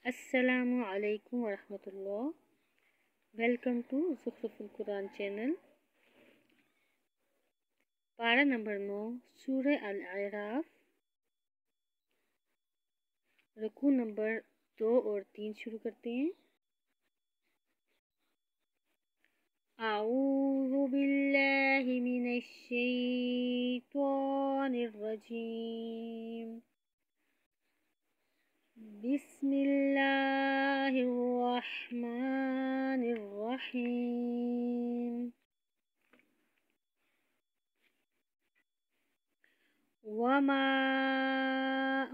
अस्सलामु अलैकुम वरहमतुल्लाह। Welcome to Zukhruful Quran channel. पारा नंबर 9 सूरह अल-अराफ, रुकू नंबर 2 और 3 शुरू करते हैं। आऊज़ु बिल्लाहि मिनश शैतानिर रजीम। बिस्मिल्लाहिर रहमानिर रहीम। वमा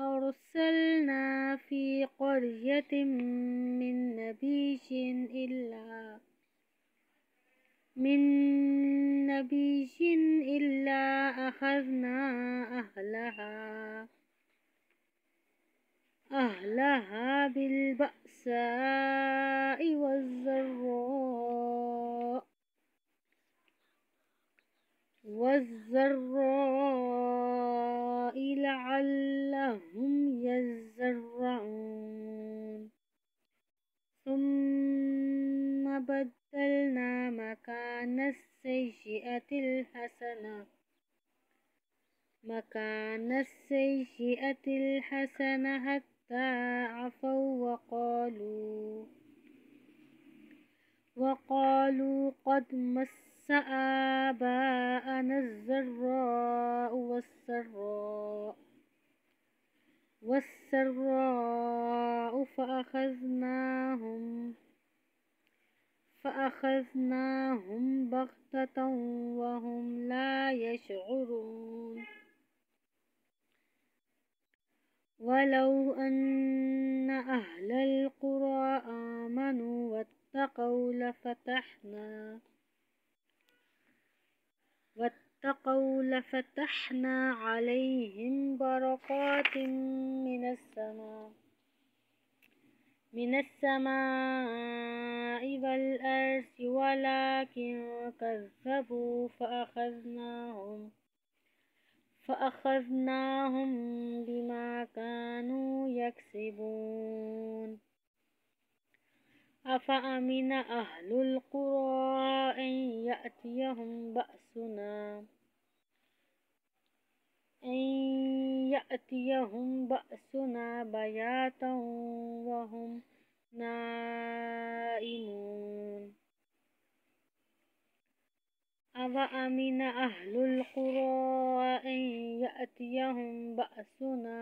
अरसलना फी क़र्यतिन मिन नबिय्यिन इल्ला अख़ज़ना अहलहा बिलबअसाइ वज़्ज़र्राइ लअल्लहुम यज़्ज़र्रऊन। सुम्मा बद्दलना मकानस्सय्यिअतिल हसना हत्ता अफ़ौ वक़ालू क़द मस्स आबाअना ज़र्राअु वस्सर्राअु फ़अख़ज़नाहुम बग़ततन वहुम ला यशዑरून। वलौ अन्न अहलल क़ुरा आमनू वत्तक़ौ लफ़तहना अलैहिम बरकातिम मिनस्समाइ वल अर्ज़ि वलाकिन कज़्ज़बू फ़अख़ज़नाहुम बिमा कानू यक्सिबून। अफ़अमिन अहलुल क़ुरा अन यअतियहुम बअसुना बयातन वहुम नाइमून। अवअमिन अहलुल क़ुरा अन यअतियहुम बअसुना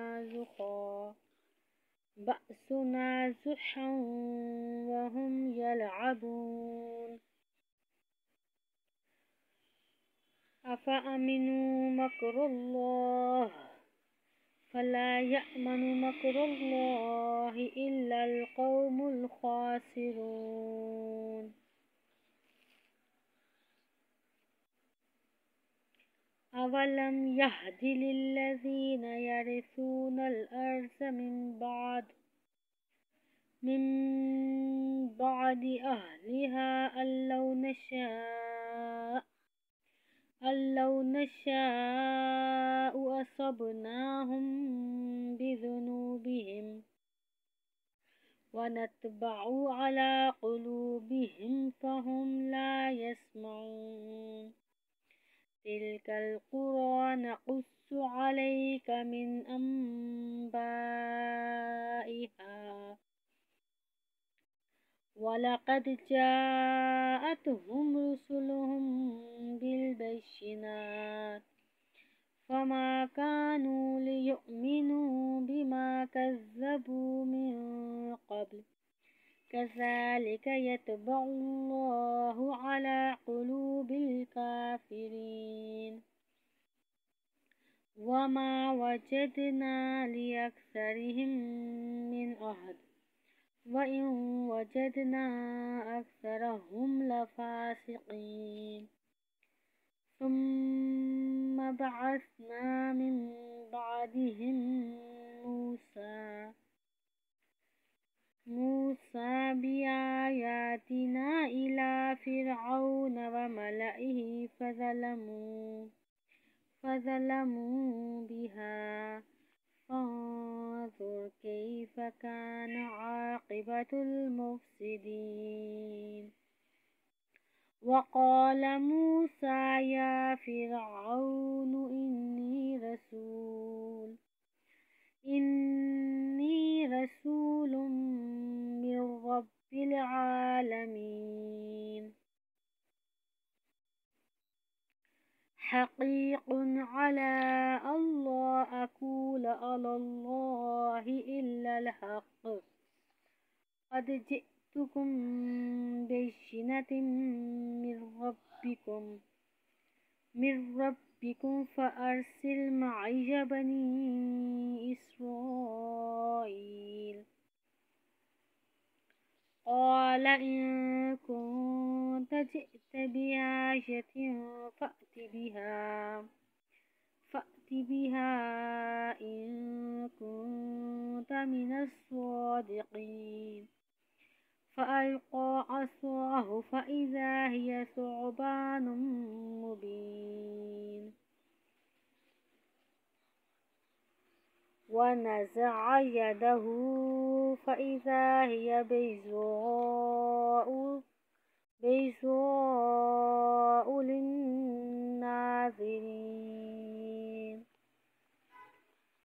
ज़ुहन वहुम यलअबून। अफ़अमिनू मक्रल्लाह फला यअमनु मक्रल्लाहि इल्लल क़ौमुल ख़ासिरून। अवलम यहदि लिल्लज़ीना यरिसूनल अर्ज़ मिन बअदि अहलिहा अल्लौ नशाअु असबनाहुम बिज़ुनूबिहिम वनतबअ अला क़ुलूबिहिम फ़हुम ला यस्मऊन। तिल्कल क़ुरा नक़ुस्सु अलैका मिन अंबाइहा वलक़द जाअतहुम रुसुलुहुम बिलबय्यिनात फमा कानू लियुमिनू बिमा कज़्ज़बू मिन क़ब्ल कज़ालिक यतबअुल्लाहु अला क़ुलूबिल काफ़िरीन। वमा वजदना लिअक्सरिहिम मिन अहद वइन वजदना अक्सरहुम लफ़ासिक़ीन। सुम्मा बअसना मिन बअदिहिम मूसा बिआयातिना इला फ़िरऔन व मलइहि फ़ज़लमू बिहा فانظر كيف كان عاقبة المفسدين. وقال موسى يا فرعون إني رسول من رب العالمين حقيق على ألا أقول على الله إلا الحق قد جئتكم بينة من ربكم فأرسل معي بني إسرائيل. قال إن كنت جئت بآية فأت بها إن كنت من الصادقين. فألقى عصاه فإذا هي ثعبان مبين. ونزع يده فإذا هي بيضاء